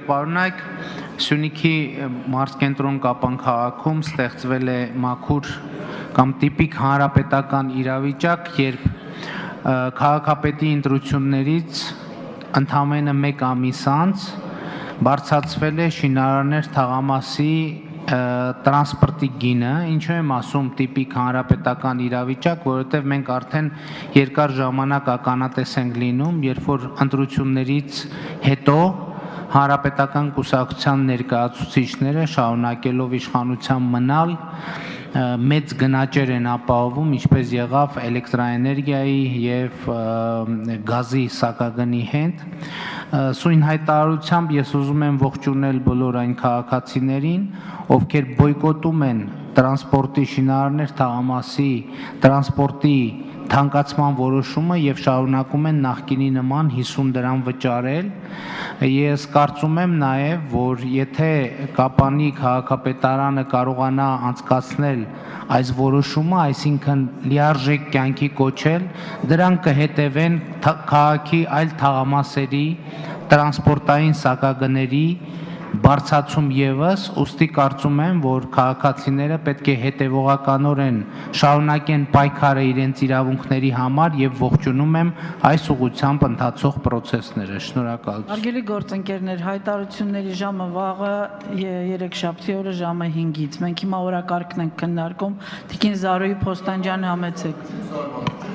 պարոնայք, Սյունիքի մարզկենտրոն Կապան քաղաքում ստեղծվել է մաքուր կամ տիպիկ հանրապետական իրավիճակ, երբ քաղաքապետի ընտրություններից ընդամենը 1 ամիս անց բարձրացվել է Շինարարներ թաղամասի տրանսպորտի գինը, ինչու եմ ասում տիպիկ հանրապետական իրավիճակ, որովհետև մենք արդեն երկար ժամանակ ականատես ենք լինում, երբ որ ընտրություններից հետո հանրապետական կուսակցության ներկայացուցիչները շարունակելով իշխանության մնալ մեծ գնաճեր են ապահովում, ինչպես եղավ էլեկտրաէներգիայի եւ գազի սակագնի հետ։ Սույն հայտարարությամբ ես ուզում եմ ողջունել բոլոր այն քաղաքացիներին, ովքեր բոյկոտում են տրանսպորտի Շինարարներ թաղամասի տրանսպորտի թանկացման որոշումը եւ շարունակում են նախկինի նման 50 դրամ վճարել։ Ես կարծում եմ նաեւ, որ եթե Կապանի քաղաքապետարանը կարողանա անցկացնել այս որոշումը, այսինքն լիարժեք կյանքի կոչել, դրան կհետևեն քաղաքի այլ թաղամասերի տրանսպորտային սակագների բարձրացում եւս, ուստի կարծում եմ, որ քաղաքացիները պետք է հետևողականորեն շարունակեն պայքարը իրենց իրավունքների համար եւ ողջունում եմ այս ուղղությամբ ընթացող process-ները։ Շնորհակալություն։ Հարգելի գործընկերներ, հայտարարությունների ժամը վաղը երեքշաբթի օրը ժամը 5-ից։ Մենք հիմա օրակարգն ենք քննարկում։ Տիկին Զարուհի Փոստանջյանը համեցեք։